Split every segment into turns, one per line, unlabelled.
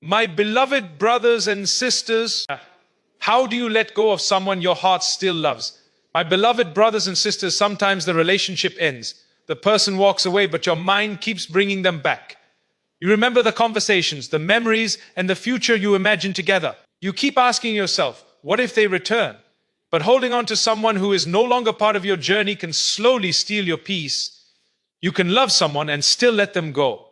My beloved brothers and sisters, how do you let go of someone your heart still loves? My beloved brothers and sisters, sometimes the relationship ends. The person walks away, but your mind keeps bringing them back. You remember the conversations, the memories, and the future you imagine together. You keep asking yourself, what if they return? But holding on to someone who is no longer part of your journey can slowly steal your peace. You can love someone and still let them go.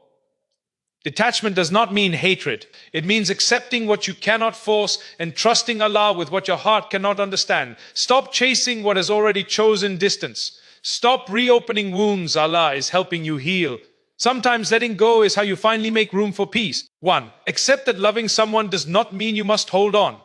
Detachment does not mean hatred. It means accepting what you cannot force and trusting Allah with what your heart cannot understand. Stop chasing what has already chosen distance. Stop reopening wounds Allah is helping you heal. Sometimes letting go is how you finally make room for peace. 1. Accept that loving someone does not mean you must hold on.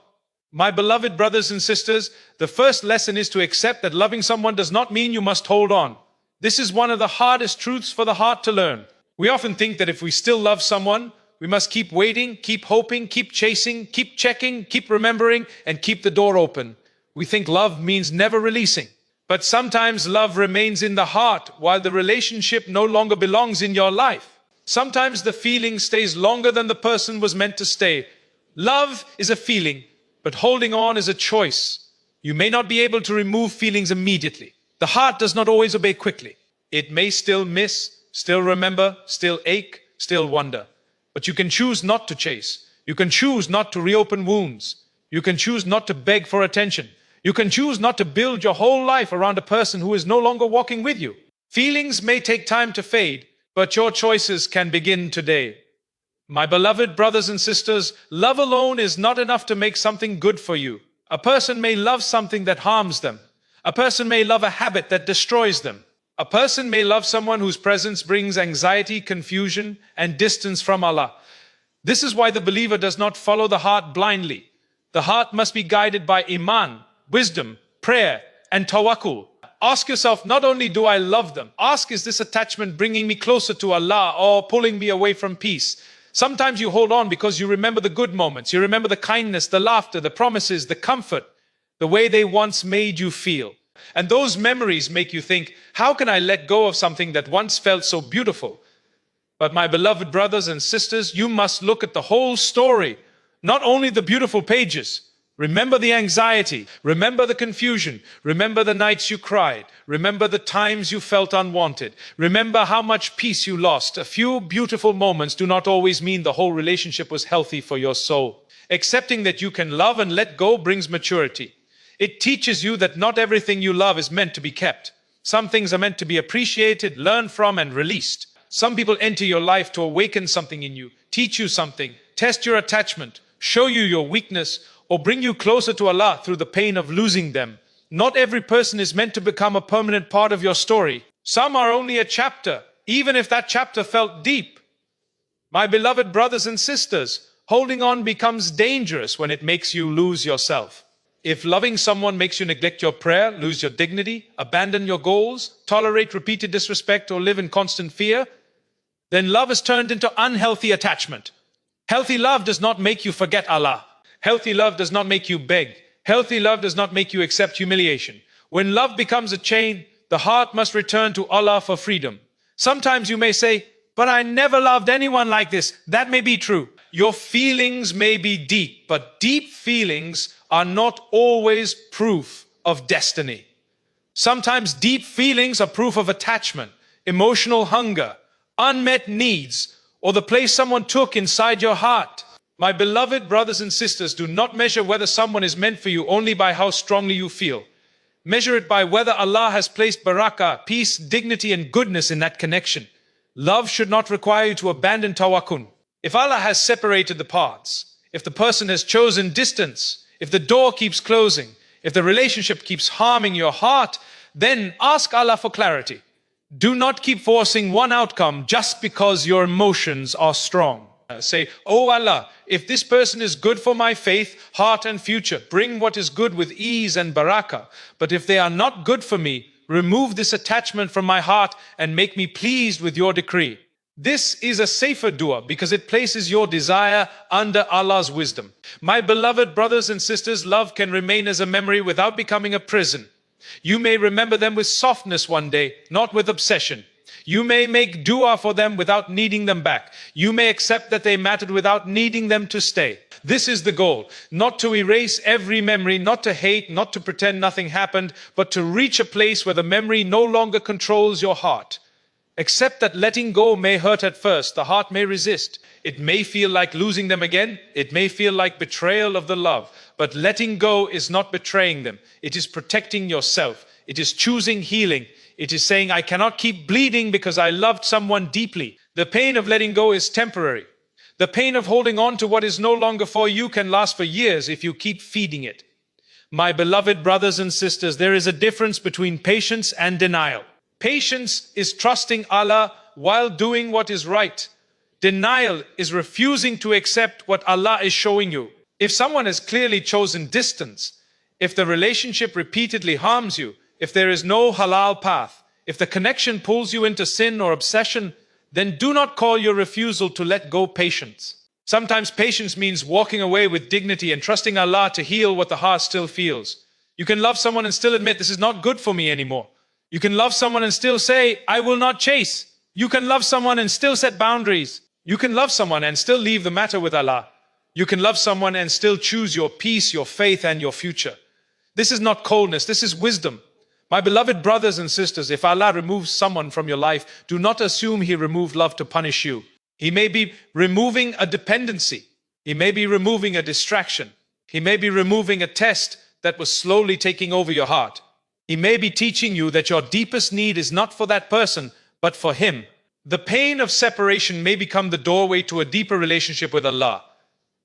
My beloved brothers and sisters, the first lesson is to accept that loving someone does not mean you must hold on. This is one of the hardest truths for the heart to learn. We often think that if we still love someone, we must keep waiting, keep hoping, keep chasing, keep checking, keep remembering, and keep the door open. We think love means never releasing. But sometimes love remains in the heart while the relationship no longer belongs in your life. Sometimes the feeling stays longer than the person was meant to stay. Love is a feeling, but holding on is a choice. You may not be able to remove feelings immediately. The heart does not always obey quickly. It may still miss, still remember, still ache, still wonder. But you can choose not to chase. You can choose not to reopen wounds. You can choose not to beg for attention. You can choose not to build your whole life around a person who is no longer walking with you. Feelings may take time to fade, but your choices can begin today. My beloved brothers and sisters, love alone is not enough to make something good for you. A person may love something that harms them. A person may love a habit that destroys them. A person may love someone whose presence brings anxiety, confusion, and distance from Allah. This is why the believer does not follow the heart blindly. The heart must be guided by iman, wisdom, prayer, and tawakkul. Ask yourself, not only do I love them, ask, is this attachment bringing me closer to Allah or pulling me away from peace? Sometimes you hold on because you remember the good moments. You remember the kindness, the laughter, the promises, the comfort, the way they once made you feel. And those memories make you think, how can I let go of something that once felt so beautiful? But my beloved brothers and sisters, you must look at the whole story, not only the beautiful pages. Remember the anxiety, remember the confusion, remember the nights you cried, remember the times you felt unwanted, remember how much peace you lost. A few beautiful moments do not always mean the whole relationship was healthy for your soul. Accepting that you can love and let go brings maturity. It teaches you that not everything you love is meant to be kept. Some things are meant to be appreciated, learned from, and released. Some people enter your life to awaken something in you, teach you something, test your attachment, show you your weakness, or bring you closer to Allah through the pain of losing them. Not every person is meant to become a permanent part of your story. Some are only a chapter, even if that chapter felt deep. My beloved brothers and sisters, holding on becomes dangerous when it makes you lose yourself. If loving someone makes you neglect your prayer, lose your dignity, abandon your goals, tolerate repeated disrespect, or live in constant fear, then love is turned into unhealthy attachment. Healthy love does not make you forget Allah. Healthy love does not make you beg. Healthy love does not make you accept humiliation. When love becomes a chain, the heart must return to Allah for freedom. Sometimes you may say, but I never loved anyone like this. That may be true. Your feelings may be deep, but deep feelings are not always proof of destiny. Sometimes deep feelings are proof of attachment, emotional hunger, unmet needs, or the place someone took inside your heart. My beloved brothers and sisters, do not measure whether someone is meant for you only by how strongly you feel. Measure it by whether Allah has placed barakah, peace, dignity, and goodness in that connection. Love should not require you to abandon tawakkul. If Allah has separated the paths, if the person has chosen distance, if the door keeps closing, if the relationship keeps harming your heart, then ask Allah for clarity. Do not keep forcing one outcome just because your emotions are strong. Say, oh Allah, if this person is good for my faith, heart and future, bring what is good with ease and barakah. But if they are not good for me, remove this attachment from my heart and make me pleased with your decree. This is a safer dua because it places your desire under Allah's wisdom. My beloved brothers and sisters, love can remain as a memory without becoming a prison. You may remember them with softness one day, not with obsession. You may make dua for them without needing them back. You may accept that they mattered without needing them to stay. This is the goal, not to erase every memory, not to hate, not to pretend nothing happened, but to reach a place where the memory no longer controls your heart. Accept that letting go may hurt at first. The heart may resist. It may feel like losing them again. It may feel like betrayal of the love. But letting go is not betraying them. It is protecting yourself. It is choosing healing. It is saying, I cannot keep bleeding because I loved someone deeply. The pain of letting go is temporary. The pain of holding on to what is no longer for you can last for years if you keep feeding it. My beloved brothers and sisters, there is a difference between patience and denial. Patience is trusting Allah while doing what is right. Denial is refusing to accept what Allah is showing you. If someone has clearly chosen distance, if the relationship repeatedly harms you, if there is no halal path, if the connection pulls you into sin or obsession, then do not call your refusal to let go patience. Sometimes patience means walking away with dignity and trusting Allah to heal what the heart still feels. You can love someone and still admit, this is not good for me anymore. You can love someone and still say, I will not chase. You can love someone and still set boundaries. You can love someone and still leave the matter with Allah. You can love someone and still choose your peace, your faith, and your future. This is not coldness, this is wisdom. My beloved brothers and sisters, if Allah removes someone from your life, do not assume He removed love to punish you. He may be removing a dependency. He may be removing a distraction. He may be removing a test that was slowly taking over your heart. He may be teaching you that your deepest need is not for that person, but for Him. The pain of separation may become the doorway to a deeper relationship with Allah.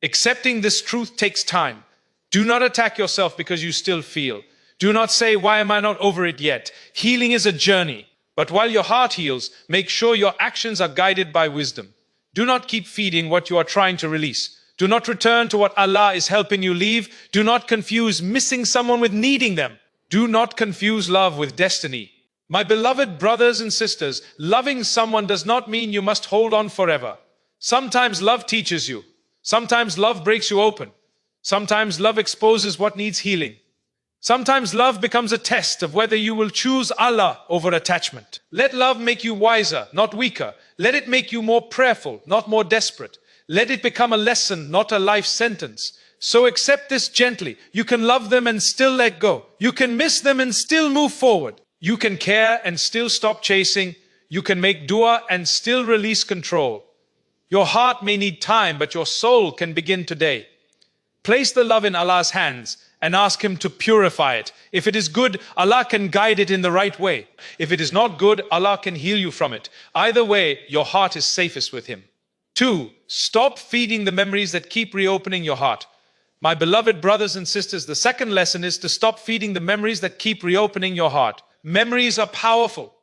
Accepting this truth takes time. Do not attack yourself because you still feel. Do not say, why am I not over it yet? Healing is a journey. But while your heart heals, make sure your actions are guided by wisdom. Do not keep feeding what you are trying to release. Do not return to what Allah is helping you leave. Do not confuse missing someone with needing them. Do not confuse love with destiny. My beloved brothers and sisters, loving someone does not mean you must hold on forever. Sometimes love teaches you. Sometimes love breaks you open. Sometimes love exposes what needs healing. Sometimes love becomes a test of whether you will choose Allah over attachment. Let love make you wiser, not weaker. Let it make you more prayerful, not more desperate. Let it become a lesson, not a life sentence. So accept this gently. You can love them and still let go. You can miss them and still move forward. You can care and still stop chasing. You can make dua and still release control. Your heart may need time, but your soul can begin today. Place the love in Allah's hands and ask Him to purify it. If it is good, Allah can guide it in the right way. If it is not good, Allah can heal you from it. Either way, your heart is safest with Him. 2. Stop feeding the memories that keep reopening your heart. My beloved brothers and sisters, the second lesson is to stop feeding the memories that keep reopening your heart. Memories are powerful.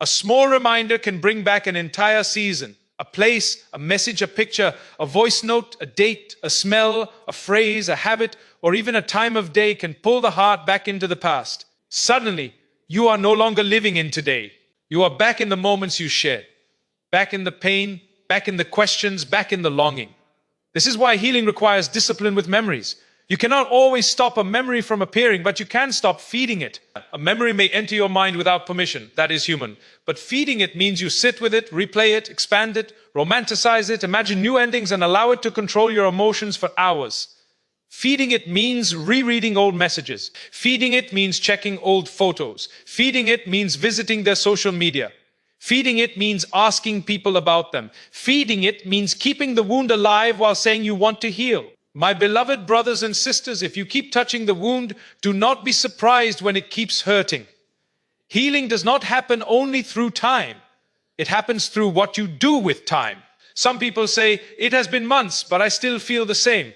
A small reminder can bring back an entire season. A place, a message, a picture, a voice note, a date, a smell, a phrase, a habit, or even a time of day can pull the heart back into the past. Suddenly, you are no longer living in today. You are back in the moments you shared. Back in the pain, back in the questions, back in the longing. This is why healing requires discipline with memories. You cannot always stop a memory from appearing, but you can stop feeding it. A memory may enter your mind without permission. That is human. But feeding it means you sit with it, replay it, expand it, romanticize it, imagine new endings, and allow it to control your emotions for hours. Feeding it means rereading old messages. Feeding it means checking old photos. Feeding it means visiting their social media. Feeding it means asking people about them. Feeding it means keeping the wound alive while saying you want to heal. My beloved brothers and sisters, if you keep touching the wound, do not be surprised when it keeps hurting. Healing does not happen only through time. It happens through what you do with time. Some people say, it has been months, but I still feel the same.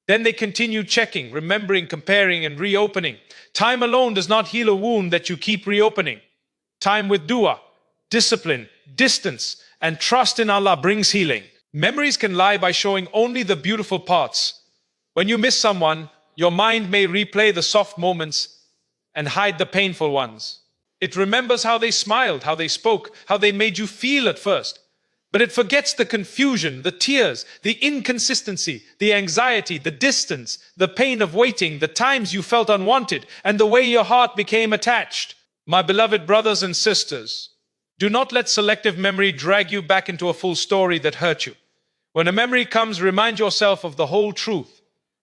Then they continue checking, remembering, comparing, and reopening. Time alone does not heal a wound that you keep reopening. Time with dua, discipline, distance, and trust in Allah brings healing. Memories can lie by showing only the beautiful parts. When you miss someone, your mind may replay the soft moments and hide the painful ones. It remembers how they smiled, how they spoke, how they made you feel at first. But it forgets the confusion, the tears, the inconsistency, the anxiety, the distance, the pain of waiting, the times you felt unwanted, and the way your heart became attached. My beloved brothers and sisters, Do not let selective memory drag you back into a full story that hurt you. When a memory comes, remind yourself of the whole truth.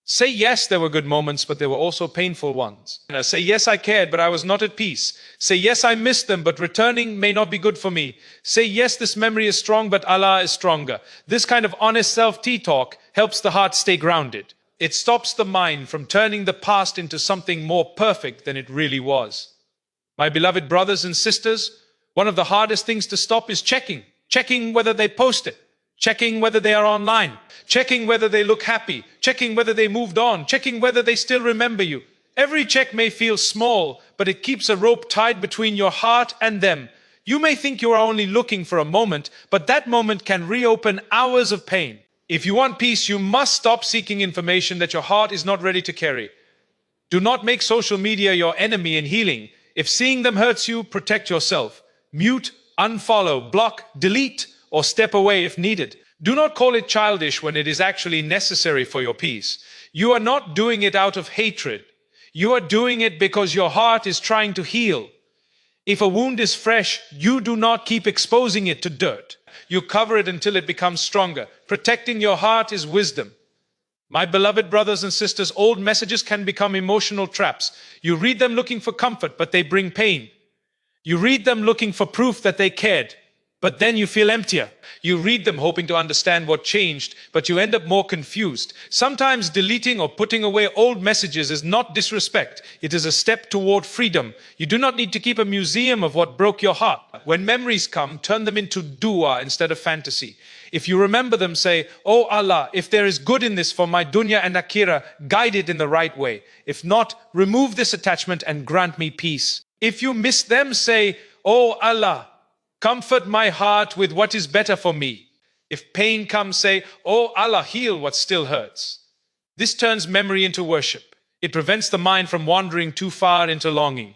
Say yes, there were good moments, but there were also painful ones. Say yes, I cared, but I was not at peace. Say yes, I missed them, but returning may not be good for me. Say yes, this memory is strong, but Allah is stronger. This kind of honest self-talk helps the heart stay grounded. It stops the mind from turning the past into something more perfect than it really was. My beloved brothers and sisters, one of the hardest things to stop is checking whether they post it. Checking whether they are online, checking whether they look happy, checking whether they moved on, checking whether they still remember you. Every check may feel small, but it keeps a rope tied between your heart and them. You may think you are only looking for a moment, but that moment can reopen hours of pain. If you want peace, you must stop seeking information that your heart is not ready to carry. Do not make social media your enemy in healing. If seeing them hurts you, protect yourself. Mute, unfollow, block, delete, or step away if needed. Do not call it childish when it is actually necessary for your peace. You are not doing it out of hatred. You are doing it because your heart is trying to heal. If a wound is fresh, you do not keep exposing it to dirt. You cover it until it becomes stronger. Protecting your heart is wisdom. My beloved brothers and sisters, old messages can become emotional traps. You read them looking for comfort, but they bring pain. You read them looking for proof that they cared, but then you feel emptier. You read them hoping to understand what changed, but you end up more confused. Sometimes deleting or putting away old messages is not disrespect. It is a step toward freedom. You do not need to keep a museum of what broke your heart. When memories come, turn them into dua instead of fantasy. If you remember them, say, "Oh Allah, if there is good in this for my dunya and akhirah, guide it in the right way. If not, remove this attachment and grant me peace." If you miss them, say, "Oh Allah, comfort my heart with what is better for me." If pain comes, say, "Oh Allah, heal what still hurts." This turns memory into worship. It prevents the mind from wandering too far into longing.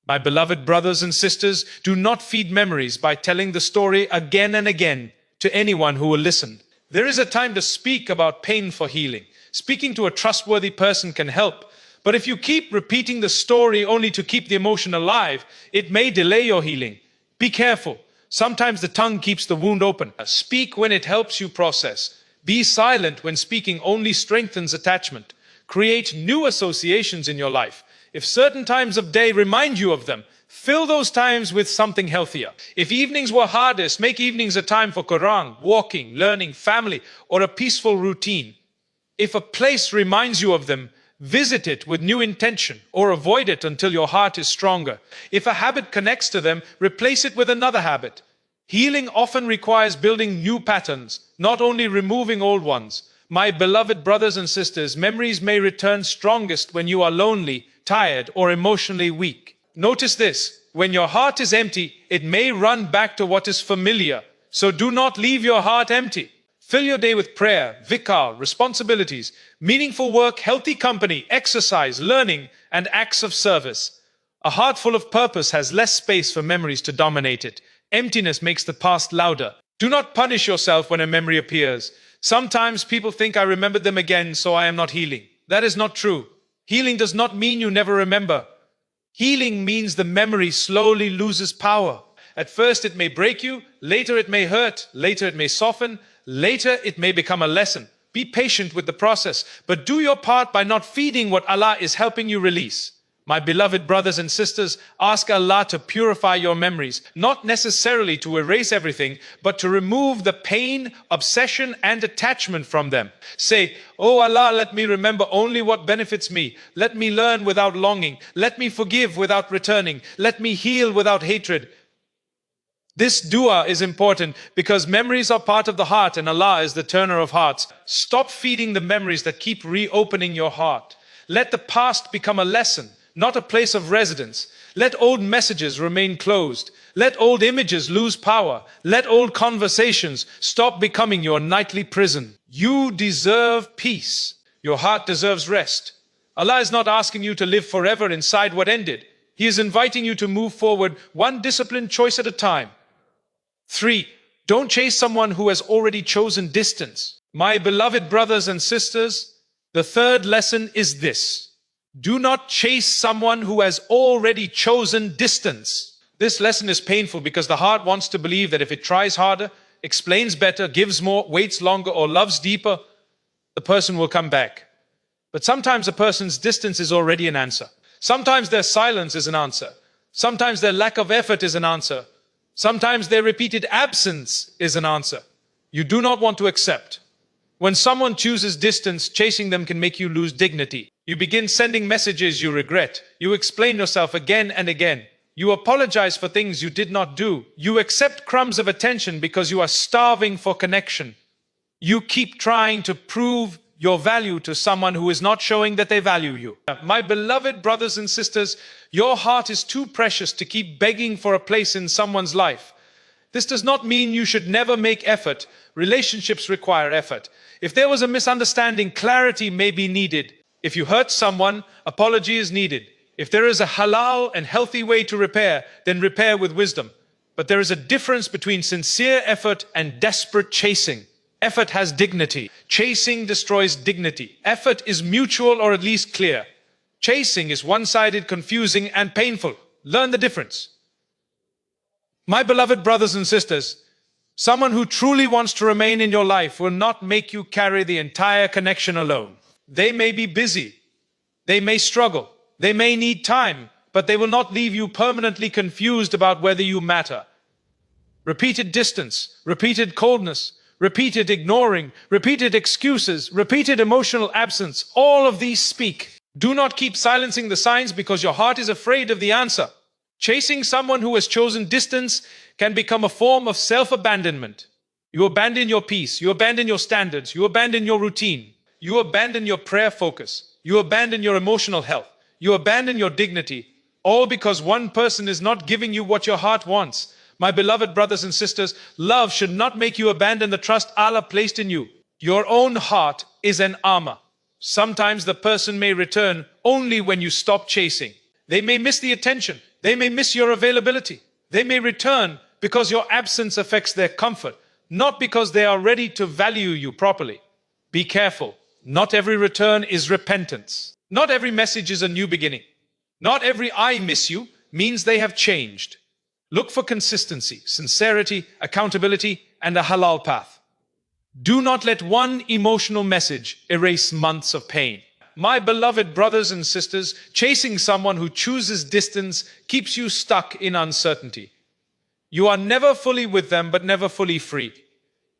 My beloved brothers and sisters, do not feed memories by telling the story again and again to anyone who will listen. There is a time to speak about pain for healing. Speaking to a trustworthy person can help. But if you keep repeating the story only to keep the emotion alive, it may delay your healing. Be careful. Sometimes the tongue keeps the wound open. Speak when it helps you process. Be silent when speaking only strengthens attachment. Create new associations in your life. If certain times of day remind you of them, fill those times with something healthier. If evenings were hardest, make evenings a time for Quran, walking, learning, family, or a peaceful routine. If a place reminds you of them, visit it with new intention or avoid it until your heart is stronger. If a habit connects to them, replace it with another habit. Healing often requires building new patterns, not only removing old ones. My beloved brothers and sisters, memories may return strongest when you are lonely, tired, or emotionally weak. Notice this, when your heart is empty, it may run back to what is familiar. So do not leave your heart empty. Fill your day with prayer, vikar, responsibilities, meaningful work, healthy company, exercise, learning, and acts of service. A heart full of purpose has less space for memories to dominate it. Emptiness makes the past louder. Do not punish yourself when a memory appears. Sometimes people think I remembered them again, so I am not healing. That is not true. Healing does not mean you never remember. Healing means the memory slowly loses power. At first it may break you, later it may hurt, later it may soften, later it may become a lesson. Be patient with the process, but do your part by not feeding what Allah is helping you release. My beloved brothers and sisters, ask Allah to purify your memories, not necessarily to erase everything, but to remove the pain, obsession, and attachment from them. Say, "Oh Allah, let me remember only what benefits me. Let me learn without longing. Let me forgive without returning. Let me heal without hatred." This dua is important because memories are part of the heart and Allah is the turner of hearts. Stop feeding the memories that keep reopening your heart. Let the past become a lesson, not a place of residence. Let old messages remain closed. Let old images lose power. Let old conversations stop becoming your nightly prison. You deserve peace. Your heart deserves rest. Allah is not asking you to live forever inside what ended. He is inviting you to move forward one disciplined choice at a time. 3. Don't chase someone who has already chosen distance. My beloved brothers and sisters, the third lesson is this. Do not chase someone who has already chosen distance. This lesson is painful because the heart wants to believe that if it tries harder, explains better, gives more, waits longer, or loves deeper, the person will come back. But sometimes a person's distance is already an answer. Sometimes their silence is an answer. Sometimes their lack of effort is an answer. Sometimes their repeated absence is an answer. You do not want to accept. When someone chooses distance, chasing them can make you lose dignity. You begin sending messages you regret. You explain yourself again and again. You apologize for things you did not do. You accept crumbs of attention because you are starving for connection. You keep trying to prove your value to someone who is not showing that they value you. My beloved brothers and sisters, your heart is too precious to keep begging for a place in someone's life. This does not mean you should never make effort. Relationships require effort. If there was a misunderstanding, clarity may be needed. If you hurt someone, apology is needed. If there is a halal and healthy way to repair, then repair with wisdom. But there is a difference between sincere effort and desperate chasing. Effort has dignity. Chasing destroys dignity. Effort is mutual or at least clear. Chasing is one-sided, confusing, and painful. Learn the difference. My beloved brothers and sisters, someone who truly wants to remain in your life will not make you carry the entire connection alone. They may be busy. They may struggle. They may need time, but they will not leave you permanently confused about whether you matter. Repeated distance, repeated coldness, repeated ignoring, repeated excuses, repeated emotional absence, all of these speak. Do not keep silencing the signs because your heart is afraid of the answer. Chasing someone who has chosen distance can become a form of self-abandonment. You abandon your peace, you abandon your standards, you abandon your routine, you abandon your prayer focus, you abandon your emotional health, you abandon your dignity, all because one person is not giving you what your heart wants. My beloved brothers and sisters, love should not make you abandon the trust Allah placed in you. Your own heart is an armor. Sometimes the person may return only when you stop chasing. They may miss the attention. They may miss your availability. They may return because your absence affects their comfort, not because they are ready to value you properly. Be careful. Not every return is repentance. Not every message is a new beginning. Not every "I miss you" means they have changed. Look for consistency, sincerity, accountability, and a halal path. Do not let one emotional message erase months of pain. My beloved brothers and sisters, chasing someone who chooses distance keeps you stuck in uncertainty. You are never fully with them, but never fully free.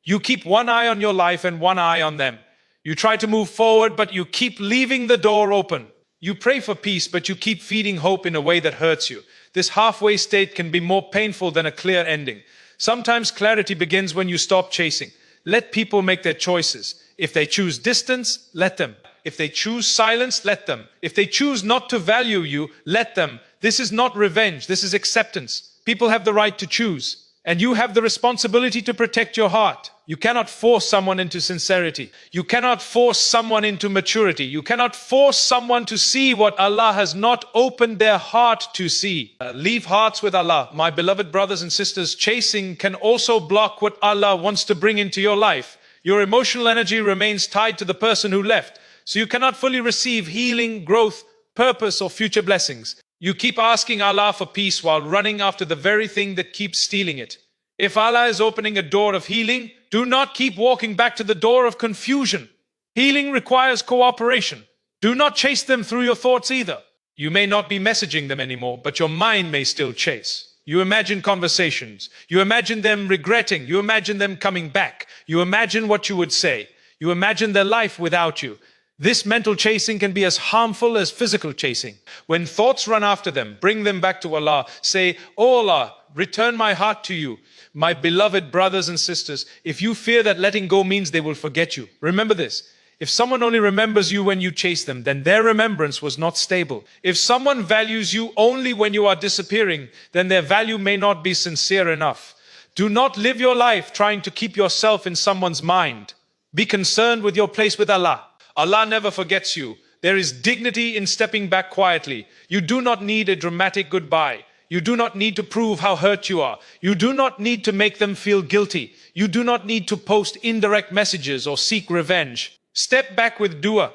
You keep one eye on your life and one eye on them. You try to move forward, but you keep leaving the door open. You pray for peace, but you keep feeding hope in a way that hurts you. This halfway state can be more painful than a clear ending. Sometimes clarity begins when you stop chasing. Let people make their choices. If they choose distance, let them. If they choose silence, let them. If they choose not to value you, let them. This is not revenge. This is acceptance. People have the right to choose. And you have the responsibility to protect your heart. You cannot force someone into sincerity. You cannot force someone into maturity. You cannot force someone to see what Allah has not opened their heart to see. Leave hearts with Allah. My beloved brothers and sisters, chasing can also block what Allah wants to bring into your life. Your emotional energy remains tied to the person who left, so you cannot fully receive healing, growth, purpose, or future blessings. You keep asking Allah for peace while running after the very thing that keeps stealing it. If Allah is opening a door of healing, do not keep walking back to the door of confusion. Healing requires cooperation. Do not chase them through your thoughts either. You may not be messaging them anymore, but your mind may still chase. You imagine conversations. You imagine them regretting. You imagine them coming back. You imagine what you would say. You imagine their life without you. This mental chasing can be as harmful as physical chasing. When thoughts run after them, bring them back to Allah. Say, "Oh Allah, return my heart to you." My beloved brothers and sisters, if you fear that letting go means they will forget you, remember this. If someone only remembers you when you chase them, then their remembrance was not stable. If someone values you only when you are disappearing, then their value may not be sincere enough. Do not live your life trying to keep yourself in someone's mind. Be concerned with your place with Allah. Allah never forgets you. There is dignity in stepping back quietly. You do not need a dramatic goodbye. You do not need to prove how hurt you are. You do not need to make them feel guilty. You do not need to post indirect messages or seek revenge. Step back with dua.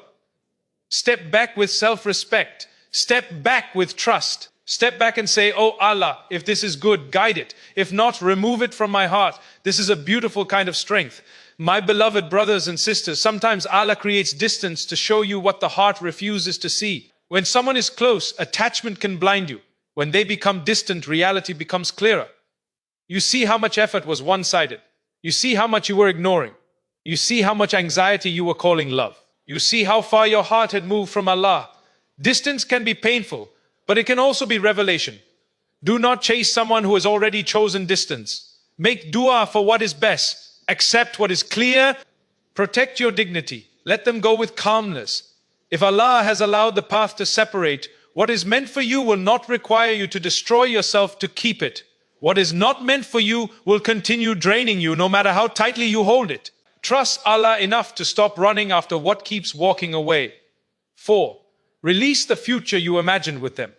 Step back with self-respect. Step back with trust. Step back and say, oh Allah, if this is good, guide it. If not, remove it from my heart. This is a beautiful kind of strength. My beloved brothers and sisters, sometimes Allah creates distance to show you what the heart refuses to see. When someone is close, attachment can blind you. When they become distant, reality becomes clearer. You see how much effort was one-sided. You see how much you were ignoring. You see how much anxiety you were calling love. You see how far your heart had moved from Allah. Distance can be painful, but it can also be revelation. Do not chase someone who has already chosen distance. Make dua for what is best. Accept what is clear. Protect your dignity. Let them go with calmness. If Allah has allowed the path to separate, what is meant for you will not require you to destroy yourself to keep it. What is not meant for you will continue draining you no matter how tightly you hold it. Trust Allah enough to stop running after what keeps walking away. 4. Release the future you imagined with them.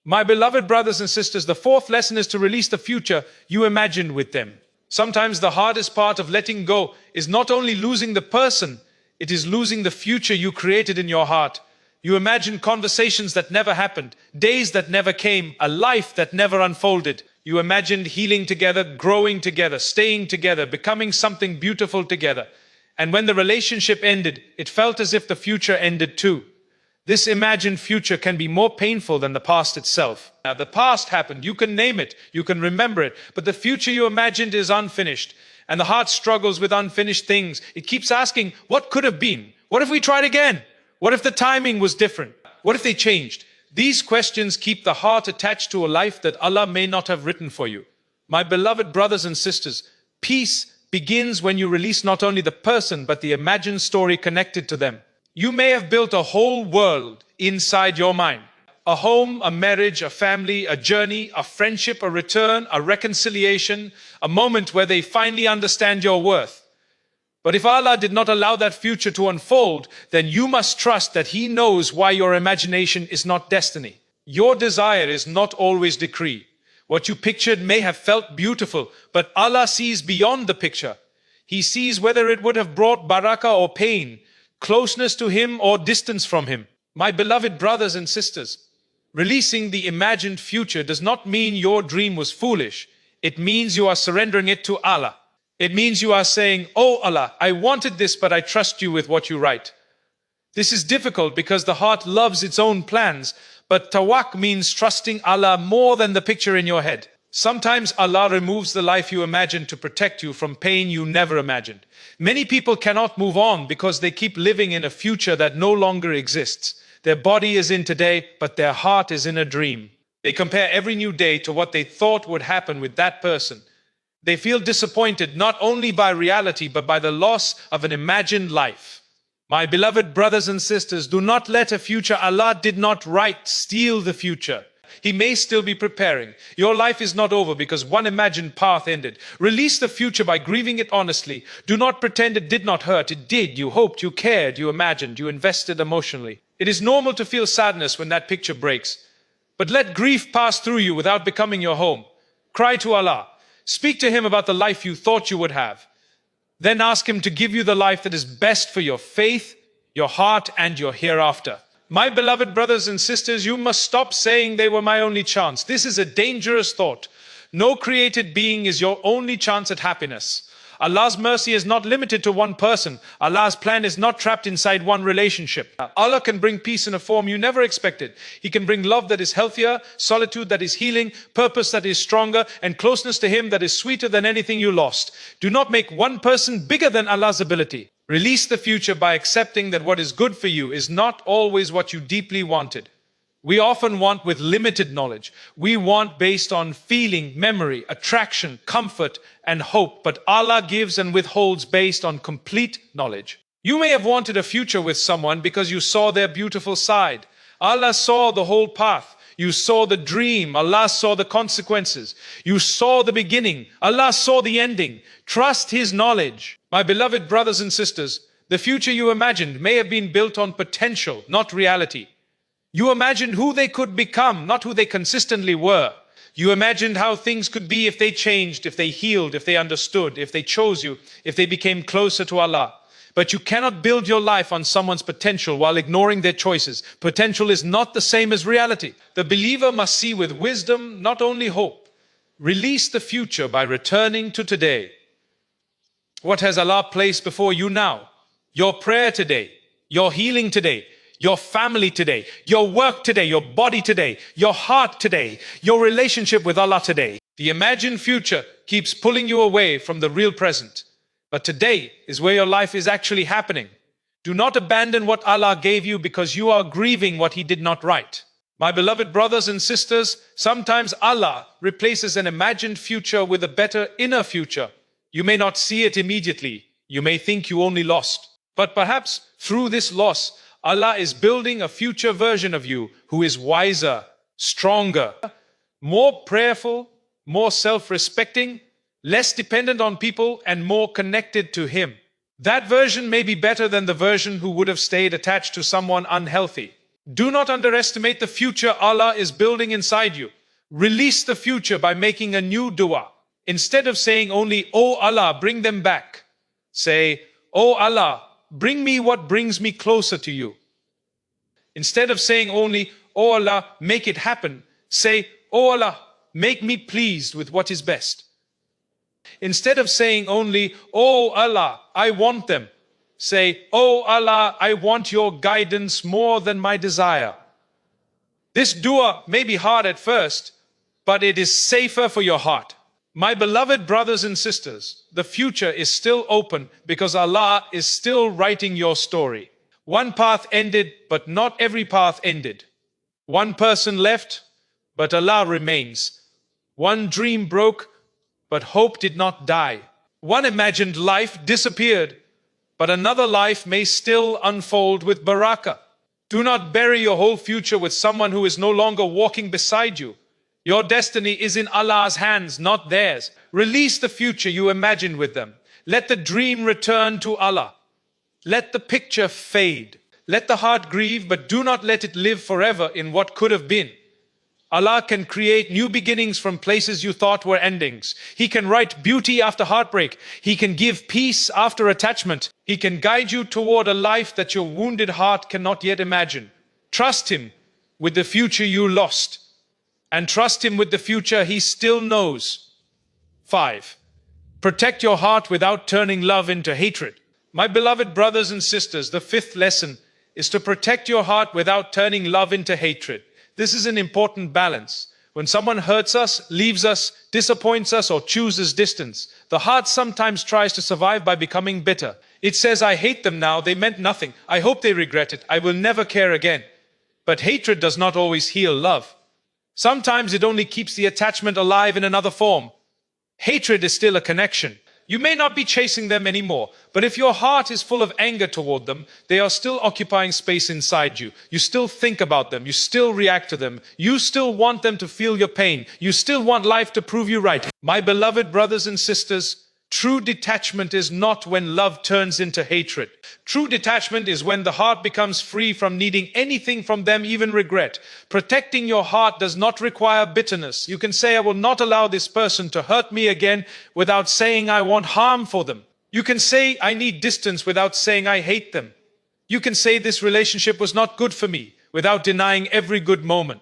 My beloved brothers and sisters, the fourth lesson is to release the future you imagined with them. Sometimes the hardest part of letting go is not only losing the person, it is losing the future you created in your heart. You imagined conversations that never happened, days that never came, a life that never unfolded. You imagined healing together, growing together, staying together, becoming something beautiful together. And when the relationship ended, it felt as if the future ended too. This imagined future can be more painful than the past itself. Now, the past happened, you can name it, you can remember it, but the future you imagined is unfinished. And the heart struggles with unfinished things. It keeps asking, what could have been? What if we tried again? What if the timing was different? What if they changed? These questions keep the heart attached to a life that Allah may not have written for you. My beloved brothers and sisters, peace begins when you release not only the person, but the imagined story connected to them. You may have built a whole world inside your mind. A home, a marriage, a family, a journey, a friendship, a return, a reconciliation, a moment where they finally understand your worth. But if Allah did not allow that future to unfold, then you must trust that He knows why your imagination is not destiny. Your desire is not always decree. What you pictured may have felt beautiful, but Allah sees beyond the picture. He sees whether it would have brought barakah or pain, closeness to Him or distance from Him. My beloved brothers and sisters, releasing the imagined future does not mean your dream was foolish. It means you are surrendering it to Allah. It means you are saying, oh Allah, I wanted this, but I trust you with what you write. This is difficult because the heart loves its own plans, but tawak means trusting Allah more than the picture in your head. Sometimes Allah removes the life you imagined to protect you from pain you never imagined. Many people cannot move on because they keep living in a future that no longer exists. Their body is in today, but their heart is in a dream. They compare every new day to what they thought would happen with that person. They feel disappointed not only by reality, but by the loss of an imagined life. My beloved brothers and sisters, do not let a future Allah did not write steal the future. He may still be preparing. Your life is not over because one imagined path ended. Release the future by grieving it honestly. Do not pretend it did not hurt. It did. You hoped, you cared, you imagined, you invested emotionally. It is normal to feel sadness when that picture breaks. But let grief pass through you without becoming your home. Cry to Allah. Speak to Him about the life you thought you would have. Then ask Him to give you the life that is best for your faith, your heart, and your hereafter. My beloved brothers and sisters, you must stop saying they were my only chance. This is a dangerous thought. No created being is your only chance at happiness. Allah's mercy is not limited to one person. Allah's plan is not trapped inside one relationship. Allah can bring peace in a form you never expected. He can bring love that is healthier, solitude that is healing, purpose that is stronger, and closeness to Him that is sweeter than anything you lost. Do not make one person bigger than Allah's ability. Release the future by accepting that what is good for you is not always what you deeply wanted. We often want with limited knowledge. We want based on feeling, memory, attraction, comfort, and hope. But Allah gives and withholds based on complete knowledge. You may have wanted a future with someone because you saw their beautiful side. Allah saw the whole path. You saw the dream. Allah saw the consequences. You saw the beginning. Allah saw the ending. Trust His knowledge. My beloved brothers and sisters, the future you imagined may have been built on potential, not reality. You imagined who they could become, not who they consistently were. You imagined how things could be if they changed, if they healed, if they understood, if they chose you, if they became closer to Allah. But you cannot build your life on someone's potential while ignoring their choices. Potential is not the same as reality. The believer must see with wisdom, not only hope. Release the future by returning to today. What has Allah placed before you now? Your prayer today, your healing today, your family today, your work today, your body today, your heart today, your relationship with Allah today. The imagined future keeps pulling you away from the real present. But today is where your life is actually happening. Do not abandon what Allah gave you because you are grieving what He did not write. My beloved brothers and sisters, sometimes Allah replaces an imagined future with a better inner future. You may not see it immediately. You may think you only lost. But perhaps through this loss, Allah is building a future version of you who is wiser, stronger, more prayerful, more self-respecting, less dependent on people, and more connected to Him. That version may be better than the version who would have stayed attached to someone unhealthy. Do not underestimate the future Allah is building inside you. Release the future by making a new dua. Instead of saying only, "Oh Allah, bring them back," say, "Oh Allah, bring me what brings me closer to you." Instead of saying only, "Oh Allah, make it happen," say, "Oh Allah, make me pleased with what is best." Instead of saying only, "Oh Allah, I want them," say, "Oh Allah, I want your guidance more than my desire." This dua may be hard at first, but it is safer for your heart. My beloved brothers and sisters, the future is still open because Allah is still writing your story. One path ended, but not every path ended. One person left, but Allah remains. One dream broke, but hope did not die. One imagined life disappeared, but another life may still unfold with barakah. Do not bury your whole future with someone who is no longer walking beside you. Your destiny is in Allah's hands, not theirs. Release the future you imagined with them. Let the dream return to Allah. Let the picture fade. Let the heart grieve, but do not let it live forever in what could have been. Allah can create new beginnings from places you thought were endings. He can write beauty after heartbreak. He can give peace after attachment. He can guide you toward a life that your wounded heart cannot yet imagine. Trust Him with the future you lost, and trust Him with the future He still knows. 5. Protect your heart without turning love into hatred. My beloved brothers and sisters, the 5th lesson is to protect your heart without turning love into hatred. This is an important balance. When someone hurts us, leaves us, disappoints us, or chooses distance, the heart sometimes tries to survive by becoming bitter. It says, "I hate them now, they meant nothing. I hope they regret it. I will never care again." But hatred does not always heal love. Sometimes it only keeps the attachment alive in another form. Hatred is still a connection. You may not be chasing them anymore, but if your heart is full of anger toward them, they are still occupying space inside you. You still think about them. You still react to them. You still want them to feel your pain. You still want life to prove you right. My beloved brothers and sisters, true detachment is not when love turns into hatred. True detachment is when the heart becomes free from needing anything from them, even regret. Protecting your heart does not require bitterness. You can say, "I will not allow this person to hurt me again," without saying, "I want harm for them." You can say, "I need distance," without saying, "I hate them." You can say, "This relationship was not good for me," without denying every good moment.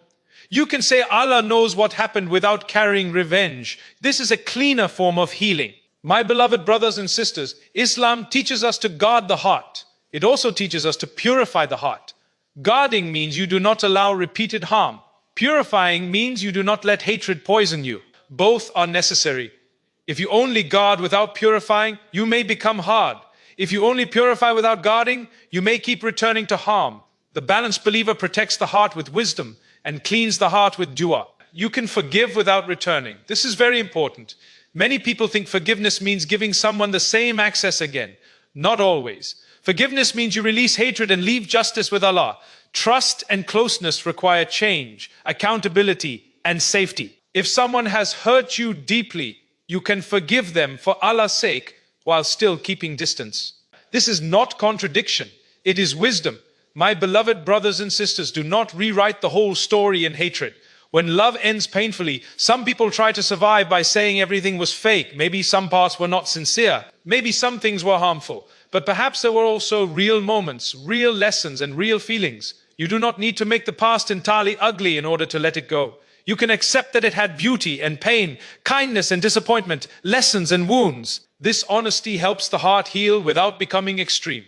You can say, "Allah knows what happened," without carrying revenge. This is a cleaner form of healing. My beloved brothers and sisters, Islam teaches us to guard the heart. It also teaches us to purify the heart. Guarding means you do not allow repeated harm. Purifying means you do not let hatred poison you. Both are necessary. If you only guard without purifying, you may become hard. If you only purify without guarding, you may keep returning to harm. The balanced believer protects the heart with wisdom and cleans the heart with dua. You can forgive without returning. This is very important. Many people think forgiveness means giving someone the same access again. Not always. Forgiveness means you release hatred and leave justice with Allah. Trust and closeness require change, accountability, and safety. If someone has hurt you deeply, you can forgive them for Allah's sake while still keeping distance. This is not contradiction. It is wisdom. My beloved brothers and sisters, do not rewrite the whole story in hatred. When love ends painfully, some people try to survive by saying everything was fake. Maybe some parts were not sincere. Maybe some things were harmful. But perhaps there were also real moments, real lessons, and real feelings. You do not need to make the past entirely ugly in order to let it go. You can accept that it had beauty and pain, kindness and disappointment, lessons and wounds. This honesty helps the heart heal without becoming extreme.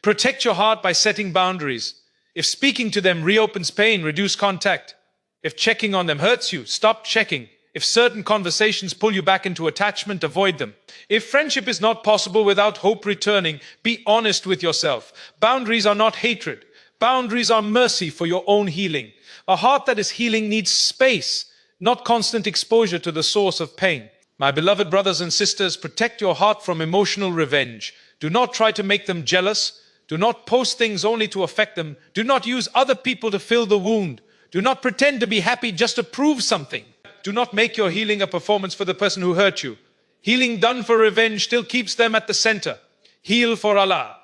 Protect your heart by setting boundaries. If speaking to them reopens pain, reduce contact. If checking on them hurts you, stop checking. If certain conversations pull you back into attachment, avoid them. If friendship is not possible without hope returning, be honest with yourself. Boundaries are not hatred. Boundaries are mercy for your own healing. A heart that is healing needs space, not constant exposure to the source of pain. My beloved brothers and sisters, protect your heart from emotional revenge. Do not try to make them jealous. Do not post things only to affect them. Do not use other people to fill the wound. Do not pretend to be happy just to prove something. Do not make your healing a performance for the person who hurt you. Healing done for revenge still keeps them at the center. Heal for Allah.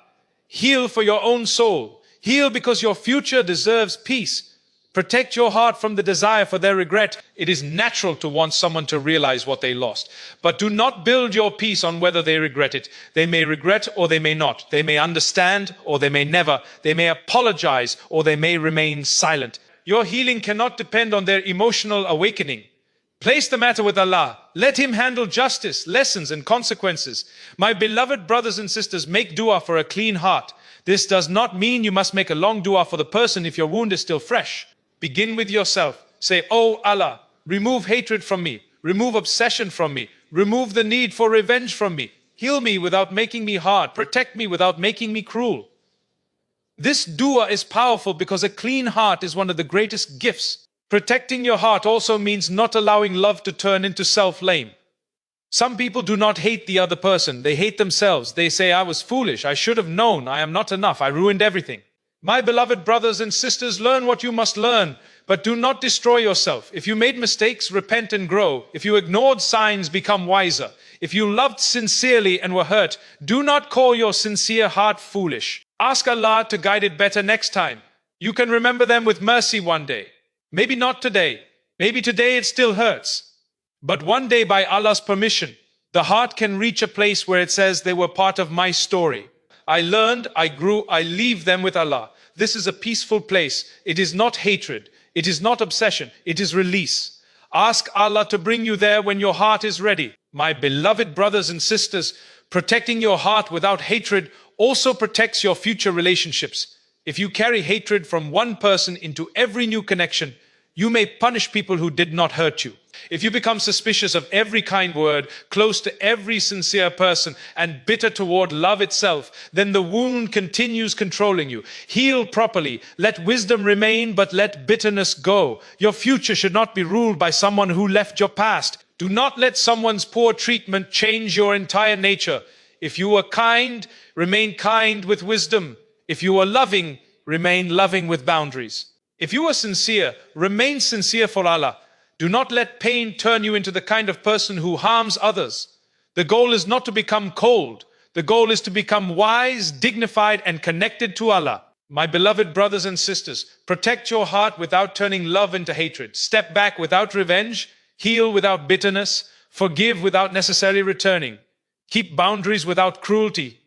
Heal for your own soul. Heal because your future deserves peace. Protect your heart from the desire for their regret. It is natural to want someone to realize what they lost. But do not build your peace on whether they regret it. They may regret or they may not. They may understand or they may never. They may apologize or they may remain silent. Your healing cannot depend on their emotional awakening. Place the matter with Allah. Let Him handle justice, lessons, and consequences. My beloved brothers and sisters, make dua for a clean heart. This does not mean you must make a long dua for the person if your wound is still fresh. Begin with yourself. Say, "Oh Allah, remove hatred from me. Remove obsession from me. Remove the need for revenge from me. Heal me without making me hard. Protect me without making me cruel." This dua is powerful because a clean heart is one of the greatest gifts. Protecting your heart also means not allowing love to turn into self-blame. Some people do not hate the other person. They hate themselves. They say, "I was foolish. I should have known. I am not enough. I ruined everything." My beloved brothers and sisters, learn what you must learn, but do not destroy yourself. If you made mistakes, repent and grow. If you ignored signs, become wiser. If you loved sincerely and were hurt, do not call your sincere heart foolish. Ask Allah to guide it better next time. You can remember them with mercy one day. Maybe not today. Maybe today it still hurts. But one day, by Allah's permission, the heart can reach a place where it says, "They were part of my story. I learned, I grew, I leave them with Allah." This is a peaceful place. It is not hatred. It is not obsession. It is release. Ask Allah to bring you there when your heart is ready. My beloved brothers and sisters, protecting your heart without hatred also protects your future relationships. If you carry hatred from one person into every new connection, you may punish people who did not hurt you. If you become suspicious of every kind word, close to every sincere person, and bitter toward love itself, then the wound continues controlling you. Heal properly. Let wisdom remain, but let bitterness go. Your future should not be ruled by someone who left your past. Do not let someone's poor treatment change your entire nature. If you were kind, remain kind with wisdom. If you are loving, remain loving with boundaries. If you are sincere, remain sincere for Allah. Do not let pain turn you into the kind of person who harms others. The goal is not to become cold. The goal is to become wise, dignified, and connected to Allah. My beloved brothers and sisters, protect your heart without turning love into hatred. Step back without revenge. Heal without bitterness. Forgive without necessarily returning. Keep boundaries without cruelty.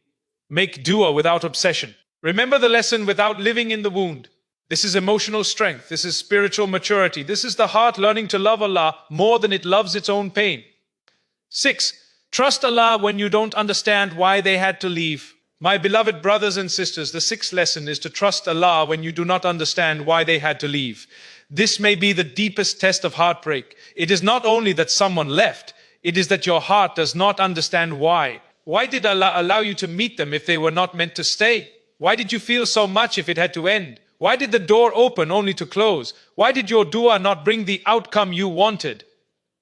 Make dua without obsession. Remember the lesson without living in the wound. This is emotional strength. This is spiritual maturity. This is the heart learning to love Allah more than it loves its own pain. 6. Trust Allah when you don't understand why they had to leave. My beloved brothers and sisters, the 6th lesson is to trust Allah when you do not understand why they had to leave. This may be the deepest test of heartbreak. It is not only that someone left, it is that your heart does not understand why. Why did Allah allow you to meet them if they were not meant to stay? Why did you feel so much if it had to end? Why did the door open only to close? Why did your dua not bring the outcome you wanted?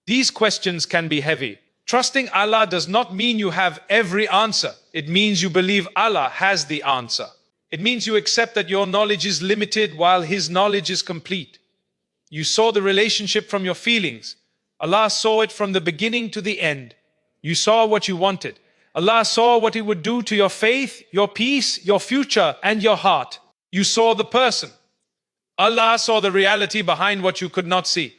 These questions can be heavy. Trusting Allah does not mean you have every answer. It means you believe Allah has the answer. It means you accept that your knowledge is limited while His knowledge is complete. You saw the relationship from your feelings. Allah saw it from the beginning to the end. You saw what you wanted. Allah saw what He would do to your faith, your peace, your future, and your heart. You saw the person. Allah saw the reality behind what you could not see.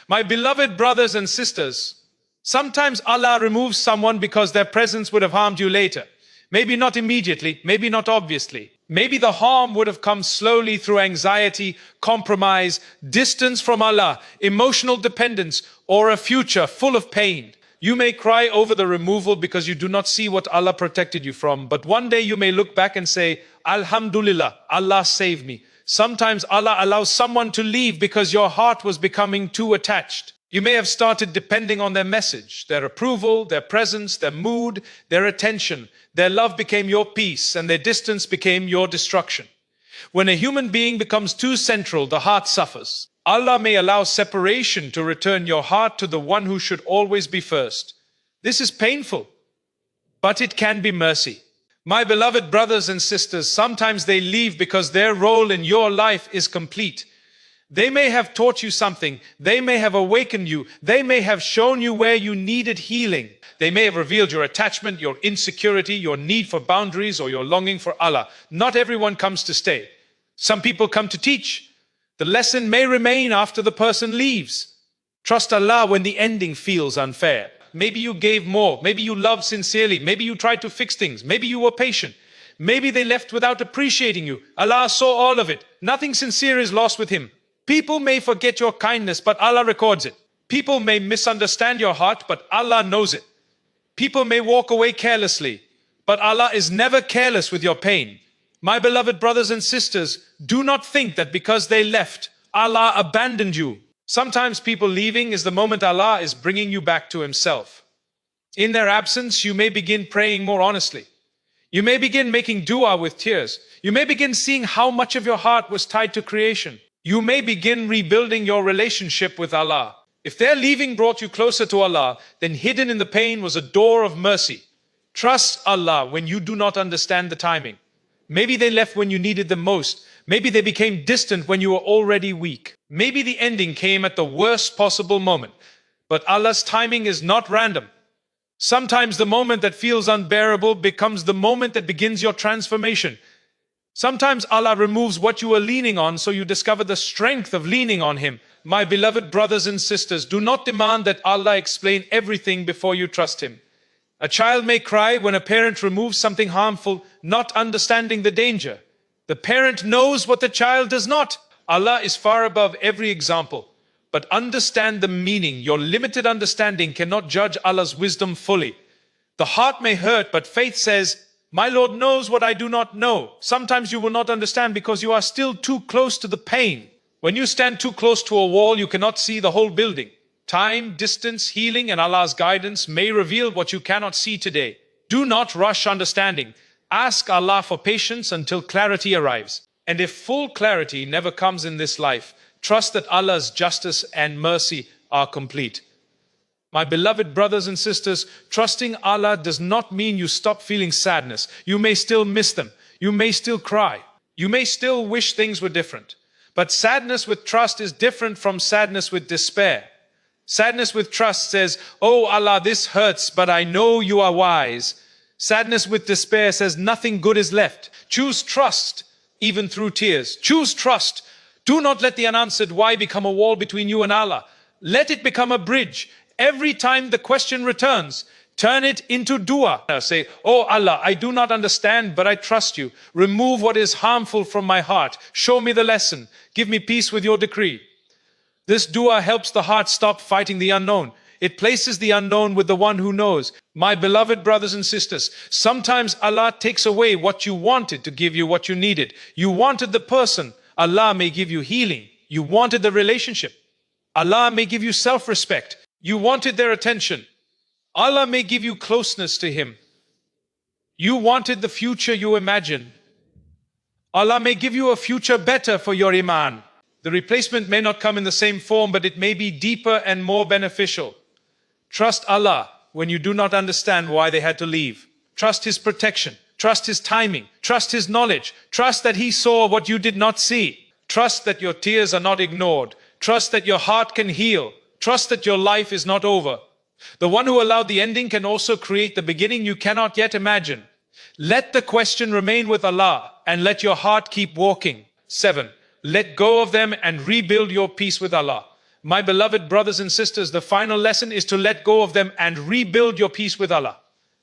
My beloved brothers and sisters, sometimes Allah removes someone because their presence would have harmed you later. Maybe not immediately, maybe not obviously. Maybe the harm would have come slowly through anxiety, compromise, distance from Allah, emotional dependence, or a future full of pain. You may cry over the removal because you do not see what Allah protected you from, but one day you may look back and say, Alhamdulillah, Allah saved me. Sometimes Allah allows someone to leave because your heart was becoming too attached. You may have started depending on their message, their approval, their presence, their mood, their attention. Their love became your peace, and their distance became your destruction. When a human being becomes too central, the heart suffers. Allah may allow separation to return your heart to the one who should always be first. This is painful, but it can be mercy. My beloved brothers and sisters, sometimes they leave because their role in your life is complete. They may have taught you something. They may have awakened you. They may have shown you where you needed healing. They may have revealed your attachment, your insecurity, your need for boundaries, or your longing for Allah. Not everyone comes to stay. Some people come to teach. The lesson may remain after the person leaves. Trust Allah when the ending feels unfair. Maybe you gave more. Maybe you loved sincerely. Maybe you tried to fix things. Maybe you were patient. Maybe they left without appreciating you. Allah saw all of it. Nothing sincere is lost with Him. People may forget your kindness, but Allah records it. People may misunderstand your heart, but Allah knows it. People may walk away carelessly, but Allah is never careless with your pain. My beloved brothers and sisters, do not think that because they left, Allah abandoned you. Sometimes people leaving is the moment Allah is bringing you back to Himself. In their absence, you may begin praying more honestly. You may begin making dua with tears. You may begin seeing how much of your heart was tied to creation. You may begin rebuilding your relationship with Allah. If their leaving brought you closer to Allah, then hidden in the pain was a door of mercy. Trust Allah when you do not understand the timing. Maybe they left when you needed them most. Maybe they became distant when you were already weak. Maybe the ending came at the worst possible moment. But Allah's timing is not random. Sometimes the moment that feels unbearable becomes the moment that begins your transformation. Sometimes Allah removes what you were leaning on so you discover the strength of leaning on Him. My beloved brothers and sisters, do not demand that Allah explain everything before you trust Him. A child may cry when a parent removes something harmful, not understanding the danger. The parent knows what the child does not. Allah is far above every example. But understand the meaning. Your limited understanding cannot judge Allah's wisdom fully. The heart may hurt, but faith says, my Lord knows what I do not know. Sometimes you will not understand because you are still too close to the pain. When you stand too close to a wall, you cannot see the whole building. Time, distance, healing, and Allah's guidance may reveal what you cannot see today. Do not rush understanding. Ask Allah for patience until clarity arrives. And if full clarity never comes in this life, trust that Allah's justice and mercy are complete. My beloved brothers and sisters, trusting Allah does not mean you stop feeling sadness. You may still miss them. You may still cry. You may still wish things were different. But sadness with trust is different from sadness with despair. Sadness with trust says, oh Allah, this hurts, but I know you are wise. Sadness with despair says nothing good is left. Choose trust, even through tears. Choose trust. Do not let the unanswered why become a wall between you and Allah. Let it become a bridge. Every time the question returns, turn it into dua. Say, oh Allah, I do not understand, but I trust you. Remove what is harmful from my heart. Show me the lesson. Give me peace with your decree. This dua helps the heart stop fighting the unknown. It places the unknown with the one who knows. My beloved brothers and sisters, sometimes Allah takes away what you wanted to give you what you needed. You wanted the person. Allah may give you healing. You wanted the relationship. Allah may give you self-respect. You wanted their attention. Allah may give you closeness to Him. You wanted the future you imagined. Allah may give you a future better for your iman. The replacement may not come in the same form, but it may be deeper and more beneficial. Trust Allah when you do not understand why they had to leave. Trust His protection. Trust His timing. Trust His knowledge. Trust that He saw what you did not see. Trust that your tears are not ignored. Trust that your heart can heal. Trust that your life is not over. The one who allowed the ending can also create the beginning you cannot yet imagine. Let the question remain with Allah and let your heart keep walking. 7. Let go of them and rebuild your peace with Allah. My beloved brothers and sisters, the final lesson is to let go of them and rebuild your peace with Allah.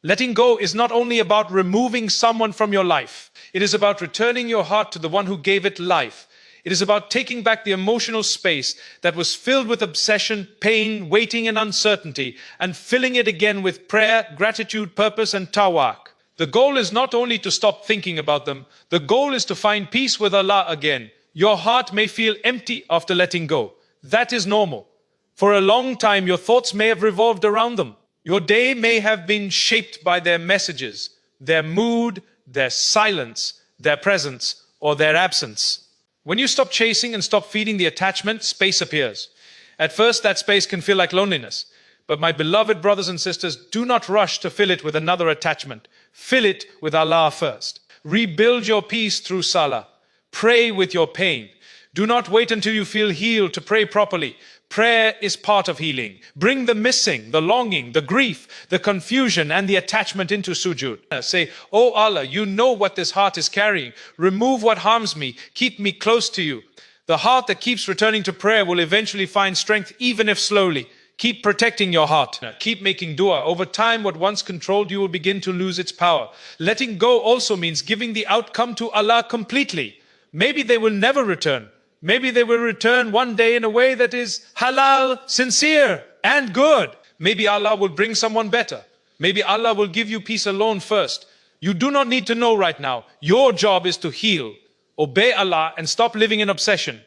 Letting go is not only about removing someone from your life. It is about returning your heart to the one who gave it life. It is about taking back the emotional space that was filled with obsession, pain, waiting, and uncertainty, and filling it again with prayer, gratitude, purpose, and tawak. The goal is not only to stop thinking about them, the goal is to find peace with Allah again. Your heart may feel empty after letting go. That is normal. For a long time, your thoughts may have revolved around them. Your day may have been shaped by their messages, their mood, their silence, their presence, or their absence. When you stop chasing and stop feeding the attachment, space appears. At first, that space can feel like loneliness. But my beloved brothers and sisters, do not rush to fill it with another attachment. Fill it with Allah first. Rebuild your peace through salah. Pray with your pain. Do not wait until you feel healed to pray properly. Prayer is part of healing. Bring the missing, the longing, the grief, the confusion, and the attachment into sujood. Say, "Oh Allah, you know what this heart is carrying. Remove what harms me. Keep me close to you." The heart that keeps returning to prayer will eventually find strength, even if slowly. Keep protecting your heart. Keep making dua. Over time, what once controlled you will begin to lose its power. Letting go also means giving the outcome to Allah completely. Maybe they will never return. Maybe they will return one day in a way that is halal, sincere, and good. Maybe Allah will bring someone better. Maybe Allah will give you peace alone first. You do not need to know right now. Your job is to heal, obey Allah, and stop living in obsession.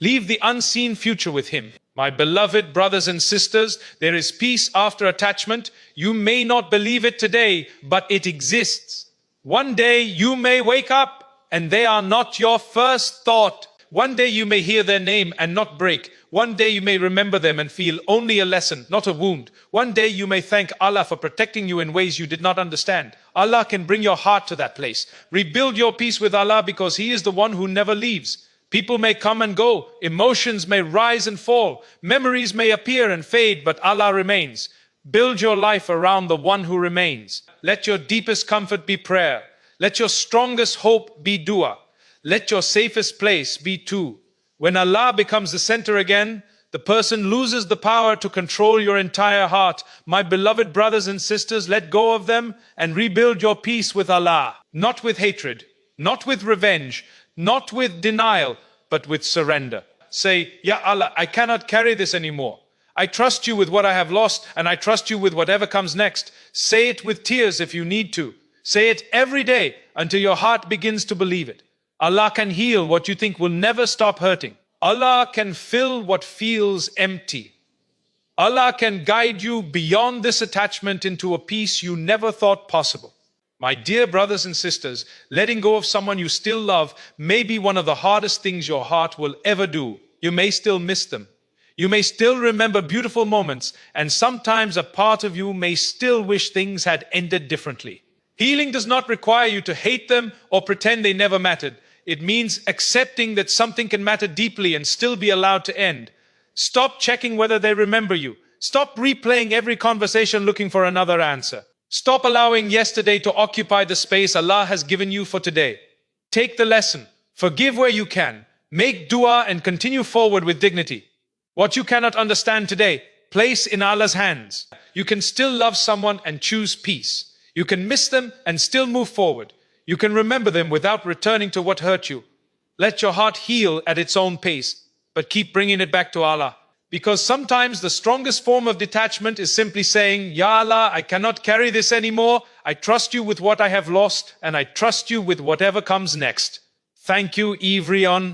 Leave the unseen future with Him. My beloved brothers and sisters, there is peace after attachment. You may not believe it today, but it exists. One day you may wake up and they are not your first thought. One day you may hear their name and not break. One day you may remember them and feel only a lesson, not a wound. One day you may thank Allah for protecting you in ways you did not understand. Allah can bring your heart to that place. Rebuild your peace with Allah because He is the one who never leaves. People may come and go, emotions may rise and fall, memories may appear and fade, but Allah remains. Build your life around the one who remains. Let your deepest comfort be prayer. Let your strongest hope be dua. Let your safest place be two. When Allah becomes the center again, the person loses the power to control your entire heart. My beloved brothers and sisters, let go of them and rebuild your peace with Allah. Not with hatred, not with revenge, not with denial, but with surrender. Say, "Ya Allah, I cannot carry this anymore. I trust you with what I have lost, and I trust you with whatever comes next." Say it with tears if you need to. Say it every day until your heart begins to believe it. Allah can heal what you think will never stop hurting. Allah can fill what feels empty. Allah can guide you beyond this attachment into a peace you never thought possible. My dear brothers and sisters, letting go of someone you still love may be one of the hardest things your heart will ever do. You may still miss them. You may still remember beautiful moments, and sometimes a part of you may still wish things had ended differently. Healing does not require you to hate them or pretend they never mattered. It means accepting that something can matter deeply and still be allowed to end. Stop checking whether they remember you. Stop replaying every conversation looking for another answer. Stop allowing yesterday to occupy the space Allah has given you for today. Take the lesson. Forgive where you can. Make dua and continue forward with dignity. What you cannot understand today, place in Allah's hands. You can still love someone and choose peace. You can miss them and still move forward. You can remember them without returning to what hurt you. Let your heart heal at its own pace, but keep bringing it back to Allah. Because sometimes the strongest form of detachment is simply saying, "Ya Allah, I cannot carry this anymore. I trust you with what I have lost, and I trust you with whatever comes next." Thank you, everyone.